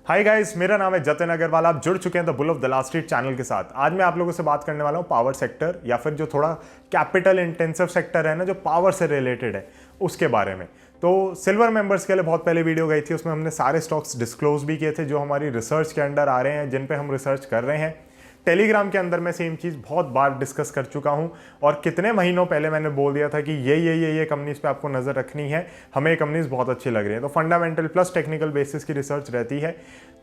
Hi guys, मेरा नाम है जतिन अग्रवाल। आप जुड़ चुके हैं the bull of the last street channel के साथ। आज मैं आप लोगों से बात करने वाला हूँ पावर सेक्टर या फिर जो थोड़ा कैपिटल इंटेंसिव सेक्टर है ना, जो पावर से रिलेटेड है, उसके बारे में। तो सिल्वर मेंबर्स के लिए बहुत पहले वीडियो गई थी, उसमें हमने सारे स्टॉक्स डिस्क्लोज भी किए थे जो हमारी रिसर्च के अंडर आ रहे हैं, जिन पे हम रिसर्च कर रहे हैं। टेलीग्राम के अंदर मैं सेम चीज़ बहुत बार डिस्कस कर चुका हूं और कितने महीनों पहले मैंने बोल दिया था कि ये कंपनीज पे आपको नज़र रखनी है, हमें ये कंपनीज बहुत अच्छी लग रही है। तो फंडामेंटल प्लस टेक्निकल बेसिस की रिसर्च रहती है।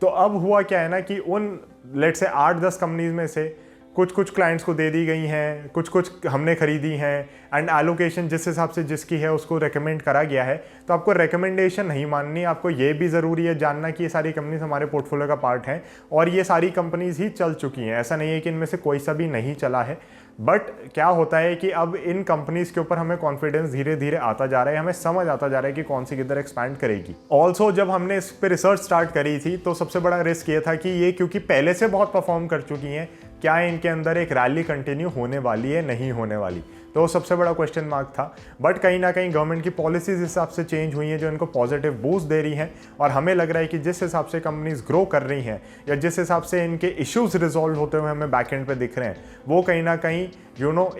तो अब हुआ क्या है ना कि उन लेट से 8-10 कंपनीज में से कुछ क्लाइंट्स को दे दी गई हैं, कुछ हमने खरीदी हैं, एंड एलोकेशन जिस हिसाब से जिसकी है उसको रेकमेंड करा गया है। तो आपको रेकमेंडेशन नहीं माननी, आपको ये भी ज़रूरी है जानना कि ये सारी कंपनीज हमारे पोर्टफोलियो का पार्ट हैं और ये सारी कंपनीज ही चल चुकी हैं। ऐसा नहीं है कि इनमें से कोई सा भी नहीं चला है। बट क्या होता है कि अब इन कंपनीज के ऊपर हमें कॉन्फिडेंस धीरे धीरे आता जा रहा है, हमें समझ आता जा रहा है कि कौन सी किधर एक्सपैंड करेगी। ऑल्सो जब हमने इस पर रिसर्च स्टार्ट करी थी तो सबसे बड़ा रिस्क ये था कि ये क्योंकि पहले से बहुत परफॉर्म कर चुकी हैं, क्या इनके अंदर एक रैली कंटिन्यू होने वाली है, नहीं होने वाली। तो सबसे बड़ा क्वेश्चन मार्क था। बट कहीं ना कहीं गवर्नमेंट की पॉलिसीज हिसाब से चेंज हुई हैं जो इनको पॉजिटिव बूस्ट दे रही हैं, और हमें लग रहा है कि जिस हिसाब से कंपनीज ग्रो कर रही हैं या जिस हिसाब से इनके इश्यूज रिजॉल्व होते हुए हमें बैक एंड पे दिख रहे हैं, वो कहीं ना कहीं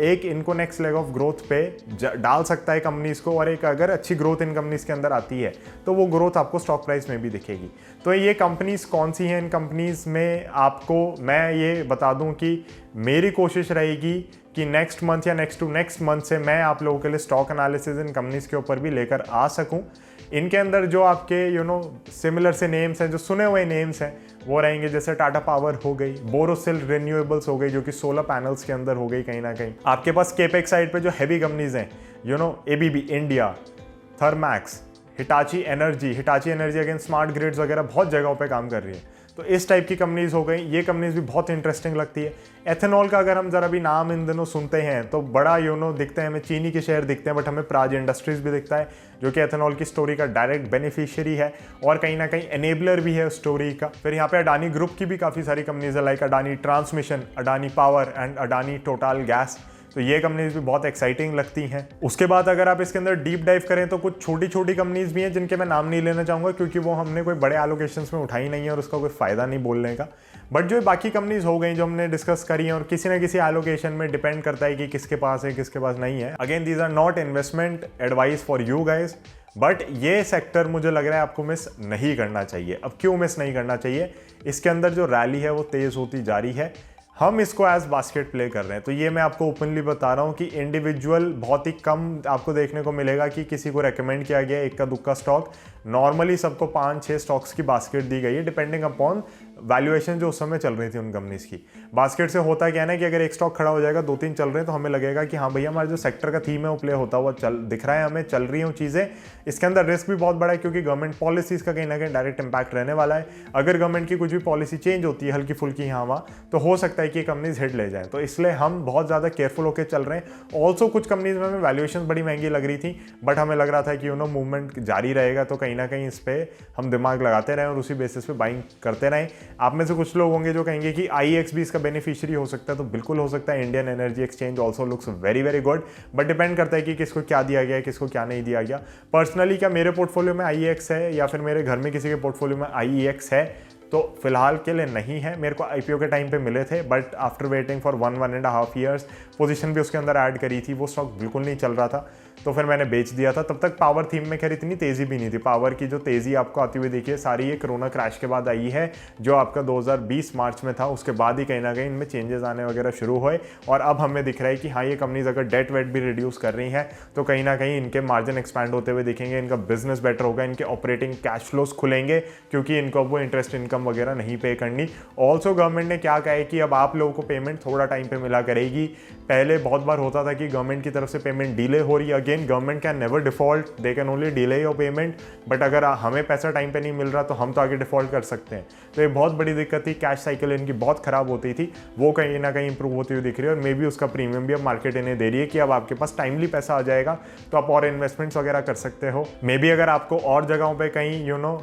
एक इनको नेक्स्ट लेग ऑफ ग्रोथ पे डाल सकता है कंपनीज को। और एक अगर अच्छी ग्रोथ इन कंपनीज के अंदर आती है तो वो ग्रोथ आपको स्टॉक प्राइस में भी दिखेगी। तो ये कंपनीज कौन सी हैं? इन कंपनीज में आपको मैं ये बता दूं कि मेरी कोशिश रहेगी कि नेक्स्ट मंथ या नेक्स्ट टू नेक्स्ट मंथ से मैं आप लोगों के लिए स्टॉक एनालिसिस इन कंपनीज के ऊपर भी लेकर आ सकूं। इनके अंदर जो आपके सिमिलर से नेम्स हैं, जो सुने हुए नेम्स हैं, वो रहेंगे जैसे टाटा पावर हो गई, बोरोसिल रिन्यूएबल्स हो गई जो कि सोलर पैनल्स के अंदर हो गई। कहीं ना कहीं आपके पास केपेक्स साइड पे जो हैवी कंपनीज हैं, ABB India, Thermax, Hitachi energy again smart grids वगैरह बहुत जगहों पे काम कर रही है। तो इस टाइप की कंपनीज हो गई। ये कंपनीज भी बहुत इंटरेस्टिंग लगती है। एथेनॉल का अगर हम जरा भी नाम इन दिनों सुनते हैं तो बड़ा दिखते हैं हमें, चीनी के शेयर दिखते हैं, बट हमें प्राज इंडस्ट्रीज भी दिखता है जो कि एथेनॉल की स्टोरी का डायरेक्ट बेनिफिशियरी है और कहीं ना कहीं एनेबलर भी है स्टोरी का। फिर यहाँ पे अडानी ग्रुप की भी काफ़ी सारी कंपनीज है, like Adani transmission, Adani power and Adani total gas. तो ये कंपनीज भी बहुत एक्साइटिंग लगती हैं। उसके बाद अगर आप इसके अंदर डीप डाइव करें तो कुछ छोटी छोटी कंपनीज भी हैं जिनके मैं नाम नहीं लेना चाहूँगा क्योंकि वो हमने कोई बड़े एलोकेशंस में उठाई नहीं है और उसका कोई फ़ायदा नहीं बोलने का। बट जो बाकी कंपनीज हो गई जो हमने डिस्कस करी हैं और किसी ना किसी एलोकेशन में डिपेंड करता है कि किसके पास है किसके पास नहीं है। Again these are not investment advice for you guys, but ये सेक्टर मुझे लग रहा है आपको मिस नहीं करना चाहिए। अब क्यों मिस नहीं करना चाहिए? इसके अंदर जो रैली है वो तेज़ होती जा रही है, हम इसको एज बास्केट प्ले कर रहे हैं। तो ये मैं आपको ओपनली बता रहा हूँ कि इंडिविजुअल बहुत ही कम आपको देखने को मिलेगा कि किसी को रेकमेंड किया गया एक का दुक्का स्टॉक। नॉर्मली सबको 5-6 स्टॉक्स की बास्केट दी गई है डिपेंडिंग अपॉन वैल्यूएशन जो उस समय चल रही थी उन कंपनीज की। बास्केट से होता क्या है ना कि अगर एक स्टॉक खड़ा हो जाएगा, 2-3 चल रहे हैं, तो हमें लगेगा कि हाँ भैया हमारा जो सेक्टर का थीम है वो प्ले होता हुआ दिख रहा है, हमें चल रही हैं चीज़ें। इसके अंदर रिस्क भी बहुत बड़ा है क्योंकि गवर्नमेंट पॉलिसीज़ का कहीं ना कहीं डायरेक्ट इंपैक्ट रहने वाला है। अगर गवर्नमेंट की कुछ भी पॉलिसी चेंज होती है हल्की फुल्की यहाँ वहाँ, तो हो सकता है कि कंपनीज हिट ले जाए। तो इसलिए हम बहुत ज़्यादा केयरफुल होकर चल रहे हैं। ऑल्सो कुछ कंपनीज में हमें वैल्यूएशन बड़ी महंगी लग रही थी, बट हमें लग रहा था कि मूवमेंट जारी रहेगा, तो कहीं ना कहीं इस पर हम दिमाग लगाते रहें और उसी बेसिस पे बाइंग करते रहें। आप में से कुछ लोग होंगे जो कहेंगे कि IEX भी इसका बेनिफिशियरी हो सकता है, तो बिल्कुल हो सकता है। Indian energy exchange also looks very very good, but depend करता है कि किसको क्या दिया गया है, किसको क्या नहीं दिया गया। पर्सनली क्या मेरे पोर्टफोलियो में IEX है या फिर मेरे घर में किसी के पोर्टफोलियो में IEX है? तो फिलहाल के लिए नहीं है। मेरे को IPO के टाइम पे मिले थे, but after waiting for 1.5 years position भी उसके अंदर ऐड करी थी, वो स्टॉक बिल्कुल नहीं चल रहा था, तो फिर मैंने बेच दिया था। तब तक पावर थीम में खैर इतनी तेज़ी भी नहीं थी। पावर की जो तेज़ी आपको आती हुई देखिए सारी ये कोरोना क्रैश के बाद आई है, जो आपका 2020 मार्च में था। उसके बाद ही कहीं ना कहीं इनमें चेंजेस आने वगैरह शुरू हुए और अब हमें दिख रहा है कि हाँ ये कंपनीज अगर डेट वेट भी रिड्यूस कर रही हैं तो कहीं ना कहीं इनके मार्जिन एक्सपैंड होते हुए दिखेंगे, इनका बिजनेस बेटर होगा, इनके ऑपरेटिंग कैश फ्लोज खुलेंगे क्योंकि इनको वो इंटरेस्ट इनकम वगैरह नहीं पे करनी। ऑल्सो गवर्नमेंट ने क्या कहा है कि अब आप लोगों को पेमेंट थोड़ा टाइम पे मिला करेगी। पहले बहुत बार होता था कि गवर्नमेंट की तरफ से पेमेंट डिले हो रही है। Again government can never default, they can only delay your payment, but अगर हमें पैसा टाइम पे नहीं मिल रहा तो हम तो आगे डिफॉल्ट कर सकते हैं। तो ये बहुत बड़ी दिक्कत थी। कैश साइकिल इनकी बहुत खराब होती थी, वो कहीं ना कहीं इंप्रूव होती हुई दिख रही है और मे बी उसका प्रीमियम भी अब मार्केट इन्हें दे रही है कि अब आपके पास टाइमली पैसा आ जाएगा तो आप और इन्वेस्टमेंट्स वगैरह कर सकते हो। मे बी अगर आपको और जगहों पे कहीं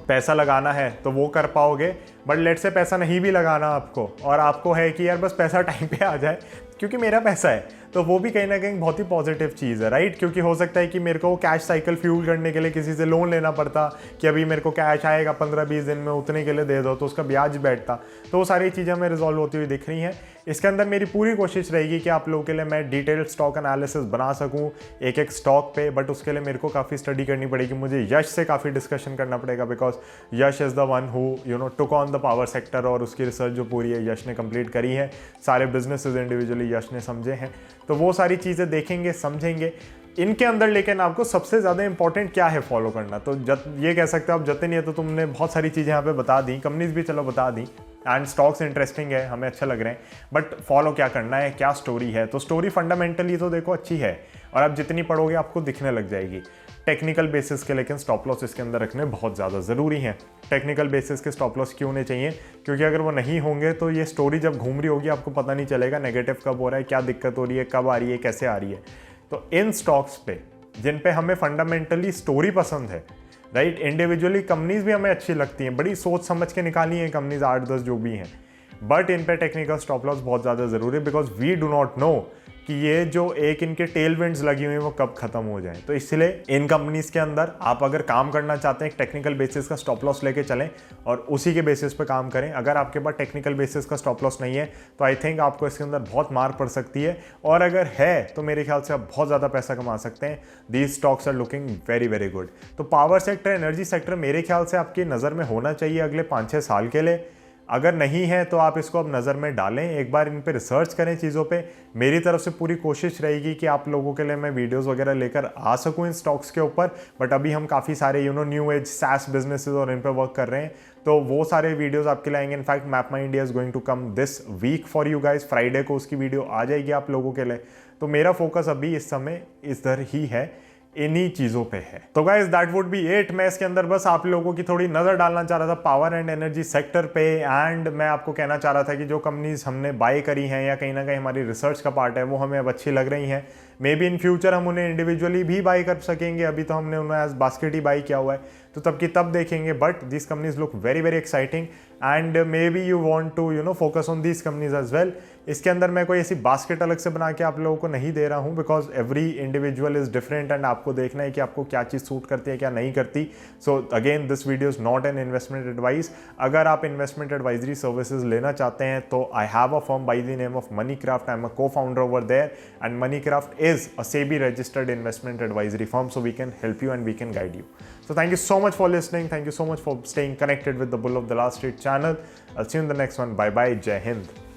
पैसा लगाना है तो वो कर पाओगे, बट लेट से पैसा नहीं भी लगाना आपको और आपको है कि यार बस पैसा टाइम पे आ जाए क्योंकि मेरा पैसा है, तो वो भी कहीं ना कहीं बहुत ही पॉजिटिव चीज़ है, राइट? क्योंकि हो सकता है कि मेरे को कैश साइकिल फ्यूल करने के लिए किसी से लोन लेना पड़ता कि अभी मेरे को कैश आएगा 15-20 दिन में, उतने के लिए दे दो, तो उसका ब्याज बैठता। तो वो सारी चीज़ें हमें रिजॉल्व होती हुई दिख रही हैं। इसके अंदर मेरी पूरी कोशिश रहेगी कि आप लोगों के लिए मैं डिटेल्ड स्टॉक एनालिसिस बना सकूं एक एक स्टॉक पे, बट उसके लिए मेरे को काफ़ी स्टडी करनी पड़ेगी, मुझे यश से काफ़ी डिस्कशन करना पड़ेगा, because Yash is the one who took on the power sector, और उसकी रिसर्च जो पूरी है यश ने कंप्लीट करी है, सारे बिजनेसेस इंडिविजुअली यश ने समझे हैं। तो वो सारी चीज़ें देखेंगे, समझेंगे इनके अंदर। लेकिन आपको सबसे ज़्यादा इंपॉर्टेंट क्या है फॉलो करना, तो ये कह सकते हो आप जतिन, ये तो तुमने बहुत सारी चीज़ें यहाँ पे बता दी, कंपनीज भी चलो बता दी, एंड स्टॉक्स इंटरेस्टिंग है, हमें अच्छा लग रहे हैं, बट फॉलो क्या करना है, क्या स्टोरी है। तो स्टोरी फंडामेंटली तो देखो अच्छी है, और आप जितनी पढ़ोगे आपको दिखने लग जाएगी। टेक्निकल बेसिस के लेकिन स्टॉप लॉस इसके अंदर रखने बहुत ज़्यादा ज़रूरी हैं। टेक्निकल बेसिस के स्टॉप लॉस क्यों नहीं चाहिए? क्योंकि अगर वो नहीं होंगे तो ये स्टोरी जब घूम रही होगी आपको पता नहीं चलेगा नेगेटिव कब हो रहा है, क्या दिक्कत हो रही है, कब आ रही है, कैसे आ रही है। तो इन स्टॉक्स पे जिन पे हमें फंडामेंटली स्टोरी पसंद है, राइट, इंडिविजुअली कंपनीज भी हमें अच्छी लगती हैं, बड़ी सोच समझ के निकाली हैं कंपनीज 8-10 जो भी हैं, बट इन पे टेक्निकल स्टॉप लॉस बहुत ज़्यादा ज़रूरी है, because we do not know कि ये जो एक इनके टेल विंड्स लगी हुई हैं वो कब खत्म हो जाए। तो इसलिए इन कंपनीज के अंदर आप अगर काम करना चाहते हैं, एक टेक्निकल बेसिस का स्टॉप लॉस लेके चलें और उसी के बेसिस पे काम करें। अगर आपके पास टेक्निकल बेसिस का स्टॉप लॉस नहीं है तो आई थिंक आपको इसके अंदर बहुत मार पड़ सकती है, और अगर है तो मेरे ख्याल से आप बहुत ज़्यादा पैसा कमा सकते हैं। These stocks are looking very very good. तो पावर सेक्टर, एनर्जी सेक्टर मेरे ख्याल से आपकी नज़र में होना चाहिए अगले 5-6 साल के लिए। अगर नहीं है तो आप इसको अब नज़र में डालें, एक बार इन पे रिसर्च करें चीज़ों पे। मेरी तरफ से पूरी कोशिश रहेगी कि आप लोगों के लिए मैं वीडियोस वगैरह लेकर आ सकूं इन स्टॉक्स के ऊपर, बट अभी हम काफ़ी सारे न्यू एज सैस बिजनेसेस और इन पे वर्क कर रहे हैं, तो वो सारे वीडियोस आपके लिए आएंगे। In fact MapmyIndia is going to come this week for you guys, Friday को उसकी वीडियो आ जाएगी आप लोगों के लिए। तो मेरा फोकस अभी इस समय इधर ही है, इन्हीं चीज़ों पे है। तो guys that would be it. मैं इसके अंदर बस आप लोगों की थोड़ी नज़र डालना चाह रहा था पावर एंड एनर्जी सेक्टर पे, एंड मैं आपको कहना चाह रहा था कि जो कंपनीज हमने बाय करी हैं या कहीं ना कहीं हमारी रिसर्च का पार्ट है वो हमें अब अच्छी लग रही हैं। मे बी इन फ्यूचर हम उन्हें इंडिविजुअली भी बाय कर सकेंगे, अभी तो हमने उन्हें एज बास्केट ही बाय किया हुआ है, तो तब की तब देखेंगे। But this companies look very very exciting, and maybe you want to focus on these companies as well. इसके अंदर मैं कोई ऐसी बास्केट अलग से बना के आप लोगों को नहीं दे रहा हूँ, because every individual is different, and आपको देखना है कि आपको क्या चीज़ सूट करती है क्या नहीं करती। So again this video is not an investment advice. अगर आप इन्वेस्टमेंट एडवाइजरी सर्विसेज लेना चाहते हैं तो I have a firm by the name of Money Craft. I am a cofounder over there, and Money Craft is a SEBI registered investment advisory firm, so we can help you and we can guide you. So thank you so much for listening, thank you so much for staying connected with the Bull of the Last Street channel. I'll see you in the next one. Bye bye, Jai Hind.